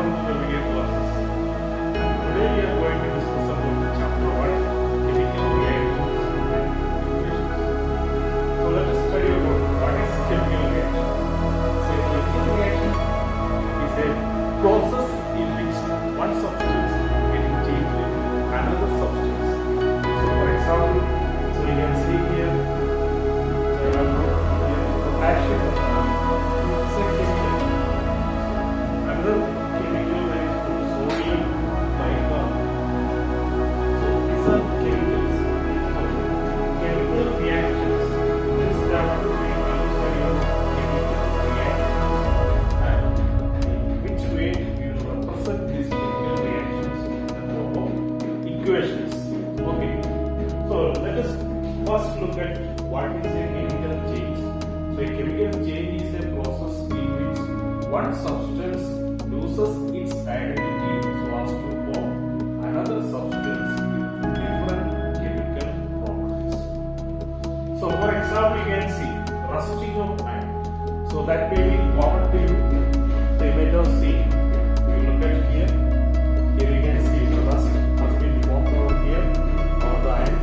welcome to the video classes. Today we are going to discuss about the chapter 1, chemical reactions and equations. So let us study about what is chemical reaction. So a chemical reaction is a process in which one substance getting changed with another substance. So for example, so you can see here, potassium is a chemical. Another chemical that is called sodium bicarbonate. So these are chemicals. So chemical reactions. This chapter we will study about chemical reactions and in which way we will represent these chemical reactions in the form of equations. Okay. So let us first look at what is a chemical change. So a chemical change is a process in which one substance loses its identity so as to form another substance with different chemical properties. So for example, you can see rusting of iron. So that may be common to you. So you may have seen. You look at here. Here you can see the rust has been formed over here on the iron.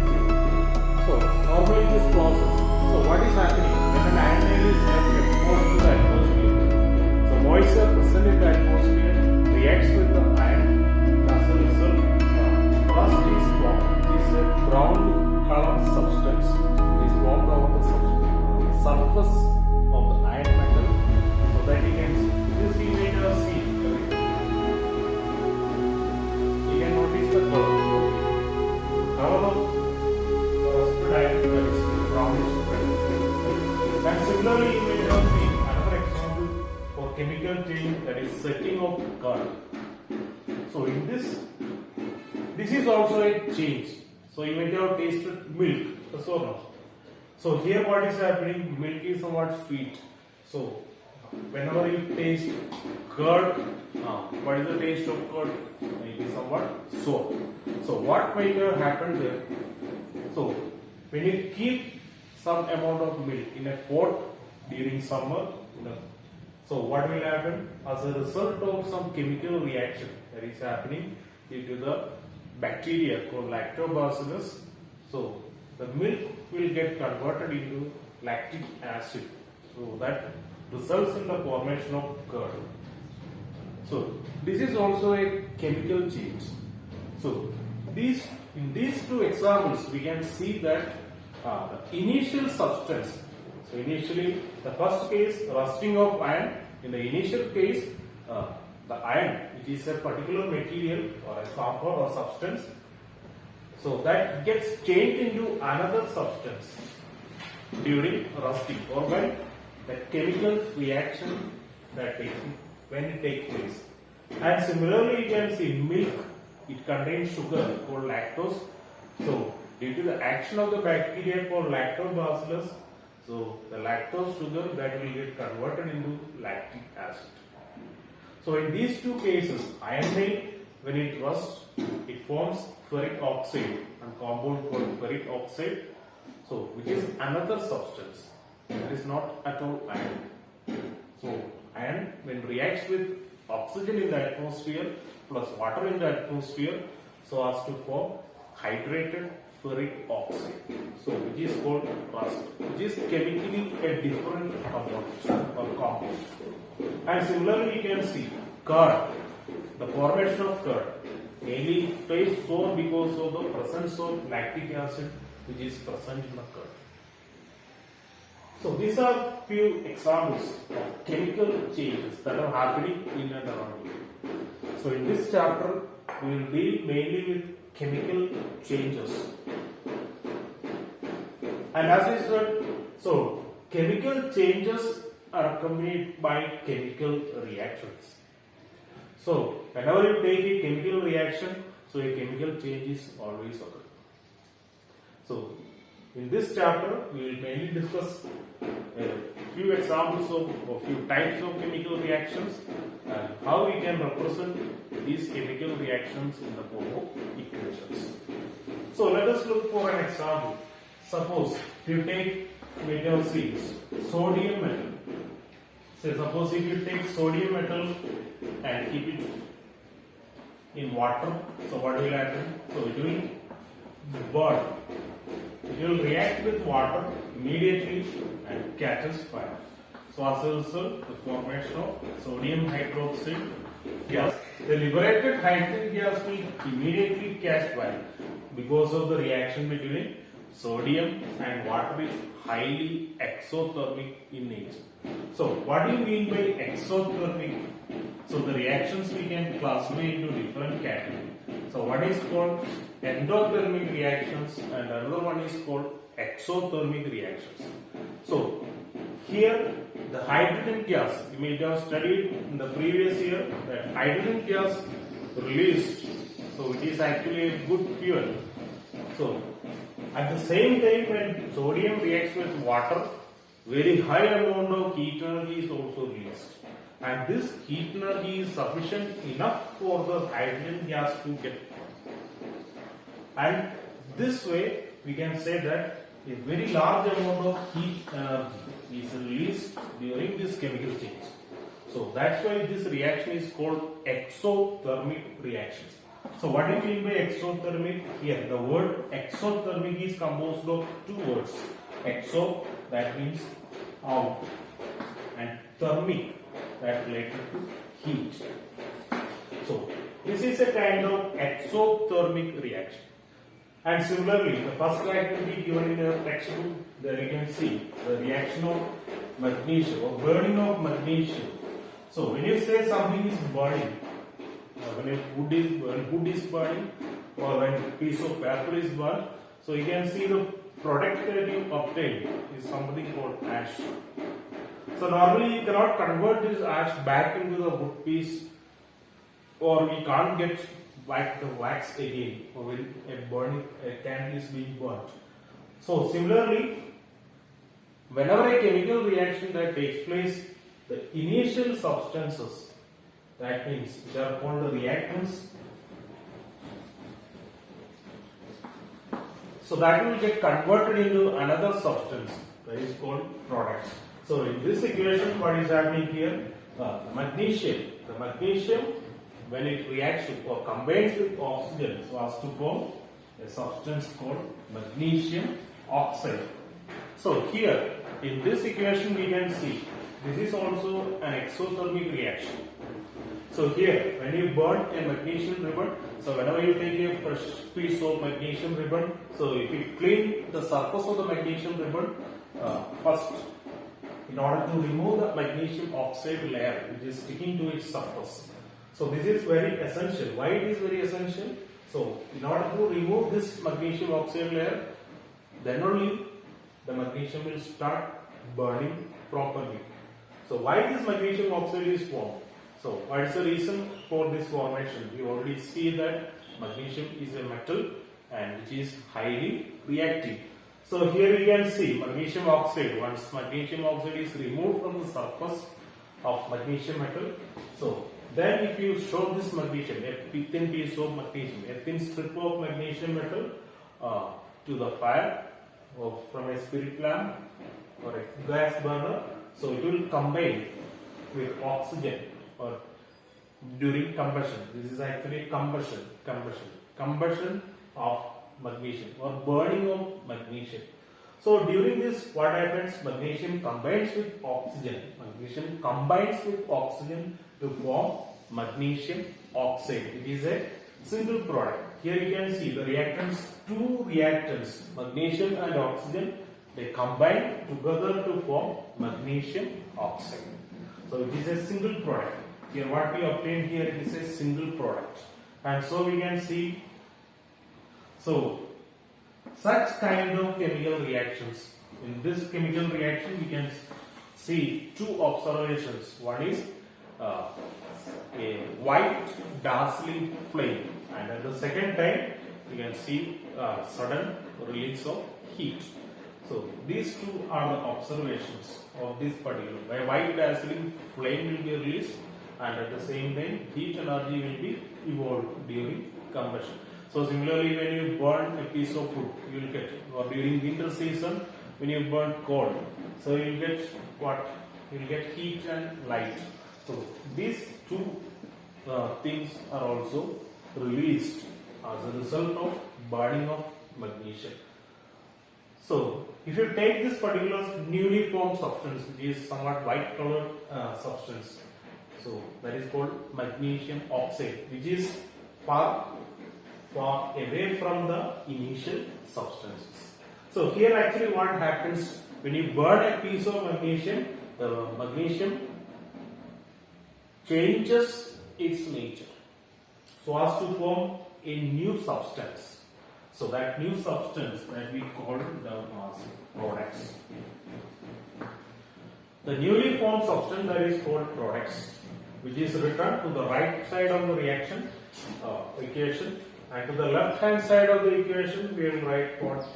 So normally this process. So what is happening when an iron nail is exposed to the atmosphere? So moisture present in the atmosphere reacts with the iron. As a result, rust is formed. It is a brown color substance. It is formed over the surface of the iron metal. So that you can see. This image you see. You can notice the color. Color of rusted iron that is brownish red. And similarly, you may have seen another example for chemical change, that is setting of curd. So in this is also a change. So you may have tasted milk, yes or no? So here what is happening? Milk is somewhat sweet. So whenever you taste curd, what is the taste of curd? It is somewhat sour. So what might have happened there? So when you keep some amount of milk in a pot during summer, so what will happen? As a result of some chemical reaction that is happening due to the bacteria called lactobacillus, so the milk will get converted into lactic acid. So that results in the formation of curd. So this is also a chemical change. So in these two examples we can see that the initial substance. So initially, the first case, rusting of iron. In the initial case, the iron, which is a particular material or a compound or substance, so that gets changed into another substance during rusting or when the chemical reaction that when it takes place. And similarly, you can see milk. It contains sugar called lactose. So due to the action of the bacteria called lactobacillus, so the lactose sugar that will get converted into lactic acid. So in these two cases, iron nail, when it rusts, it forms ferric oxide, a compound called ferric oxide, so which is another substance. It is not at all iron. So iron, when reacts with oxygen in the atmosphere plus water in the atmosphere, so as to form hydrated ferric oxide, so which is called rust, which is chemically a different component or compound. And similarly, you can see curd, the formation of curd mainly tastes sour because of the presence of lactic acid which is present in the curd. So these are few examples of chemical changes that are happening in and around you. So in this chapter, we will deal mainly with chemical changes. And as I said, so chemical changes are accompanied by chemical reactions. So whenever you take a chemical reaction, so a chemical change is always occurring. So in this chapter, we will mainly discuss a few examples of a few types of chemical reactions and how we can represent these chemical reactions in the form of equations. So let us look for an example. Suppose if you take metal C, sodium metal. So suppose if you take sodium metal and keep it in water, so what will happen? So it will burn. It will react with water immediately and catches fire. So as a result, the formation of sodium hydroxide gas. The liberated hydrogen gas will immediately catch fire because of the reaction between sodium and water is highly exothermic in nature. So what do you mean by exothermic? So the reactions we can classify into different categories. So one is called endothermic reactions and another one is called exothermic reactions. So here the hydrogen gas, you may have studied in the previous year that hydrogen gas released, so it is actually a good fuel. So at the same time when sodium reacts with water, very high amount of heat energy is also released. And this heat energy is sufficient enough for the hydrogen gas to get formed. And this way we can say that a very large amount of heat energy is released during this chemical change. So that's why this reaction is called exothermic reactions. So what do you mean by exothermic? Here the word exothermic is composed of two words. Exo, that means out, and thermic, that related to heat. So this is a kind of exothermic reaction. And similarly, the first activity given in the textbook, there you can see the reaction of magnesium or burning of magnesium. So when you say something is burning, when wood is burning or when a piece of paper is burned, so you can see the product that you obtain is something called ash. So normally you cannot convert this ash back into the wood piece, or we can't get back the wax again or when a candle is being burnt. So similarly, whenever a chemical reaction that takes place, the initial substances, that means which are called the reactants, so that will get converted into another substance that is called products. So in this equation, what is happening here? The magnesium when it reacts with or combines with oxygen, so as to form a substance called magnesium oxide. So here in this equation we can see this is also an exothermic reaction. So here when you burn a magnesium ribbon, so whenever you take a fresh piece of magnesium ribbon, so if you clean the surface of the magnesium ribbon first, in order to remove the magnesium oxide layer which is sticking to its surface. So this is very essential. Why it is very essential? So in order to remove this magnesium oxide layer, then only the magnesium will start burning properly. So why this magnesium oxide is formed? So what is the reason for this formation? We already see that magnesium is a metal and which is highly reactive. So here we can see magnesium oxide. Once magnesium oxide is removed from the surface of magnesium metal, so then if you show this magnesium, a thin piece of magnesium, a thin strip of magnesium metal to the fire or from a spirit lamp or a gas burner, so it will combine with oxygen or during combustion. This is actually combustion of magnesium or burning of magnesium. So during this, what happens? Magnesium combines with oxygen. Magnesium combines with oxygen to form magnesium oxide. It is a single product. Here you can see the reactants, two reactants, magnesium and oxygen, they combine together to form magnesium oxide. So it is a single product. Here what we obtain here is a single product. And so we can see, so such kind of chemical reactions. In this chemical reaction we can see two observations. One is a white dazzling flame, and at the second time you can see sudden release of heat. So these two are the observations of this particular. A white dazzling flame will be released, and at the same time heat energy will be evolved during combustion. So similarly, when you burn a piece of wood, you will get, or during winter season when you burn coal, so you will get what? you will get heat and light. So these two things are also released as a result of burning of magnesium. So if you take this particular newly formed substance, which is somewhat white colored substance, so that is called magnesium oxide, which is far away from the initial substances. So here actually what happens when you burn a piece of magnesium, the magnesium changes its nature so as to form a new substance. So that new substance that we call down as products. The newly formed substance that is called products, which is written to the right side of the reaction equation, and to the left hand side of the equation we will write what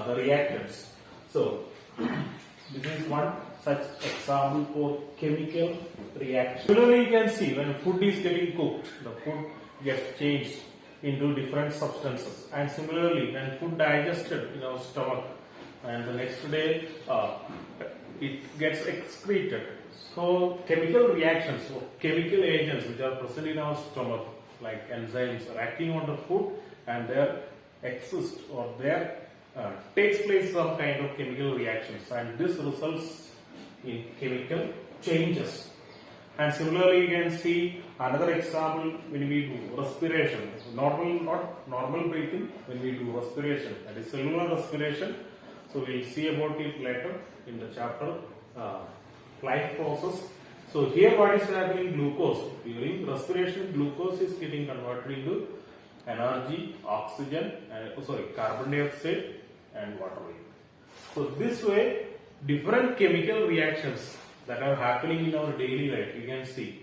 the reactants. So this is one such example for chemical reaction. Similarly, you can see when food is getting cooked, the food gets changed into different substances, and similarly when food digested in our stomach and the next day it gets excreted. So chemical reactions, so chemical agents which are present in our stomach like enzymes are acting on the food, and there exists or there takes place some kind of chemical reactions, and this results in chemical changes. And similarly you can see another example when we do respiration, not normal breathing, when we do respiration, that is cellular respiration. So we will see about it later in the chapter life process. So here what is happening, glucose, during respiration glucose is getting converted into energy, oxygen, carbon dioxide and water vapor. So this way different chemical reactions that are happening in our daily life, you can see.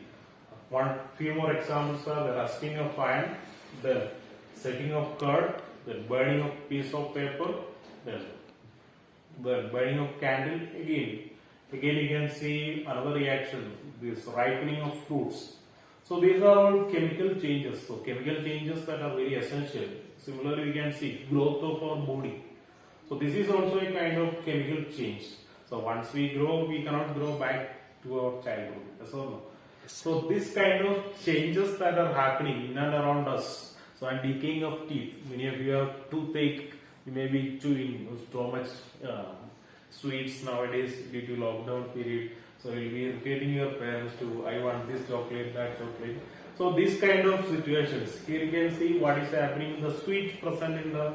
Few more examples are the rusting of iron, the setting of curd, the burning of piece of paper, the burning of candle. Again you can see another reaction, this ripening of fruits. So these are all chemical changes. So chemical changes that are very essential. Similarly you can see growth of our body. So this is also a kind of chemical change. So once we grow, we cannot grow back to our childhood. Yes or no? So this kind of changes that are happening in and around us. So and decaying of teeth. Many of you have toothache. You may be chewing so much sweets nowadays due to lockdown period. So you'll be irritating your parents to, I want this chocolate, that chocolate. So these kind of situations. Here you can see what is happening. The sweets present in the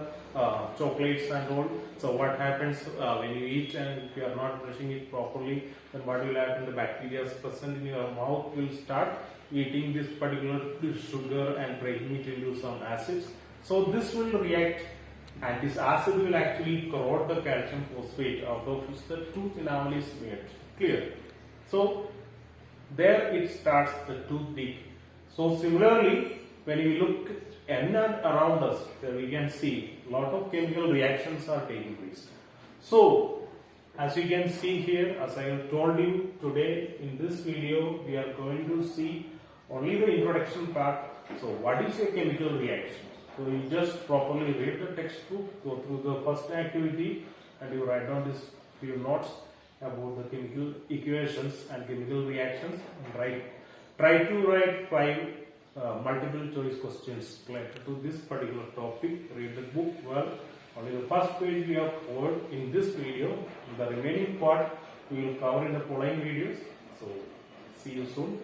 chocolates and all. So what happens when you eat and if you are not brushing it properly, then what will happen? The bacteria present in your mouth will start eating this particular sugar and breaking it into some acids. So this will react, and this acid will actually corrode the calcium phosphate out of which the tooth enamel is made. Clear? So there it starts the tooth decay. So similarly, when you look in and around us, we can see a lot of chemical reactions are taking place. So as you can see here, as I have told you today in this video, we are going to see only the introduction part. So what is a chemical reaction? So you just properly read the textbook, go through the first activity, and you write down this few notes about the chemical equations and chemical reactions, and try to write 5 multiple choice questions related to this particular topic. Read the book well. Only the first page we have covered in this video. The remaining part we will cover in the following videos. So see you soon.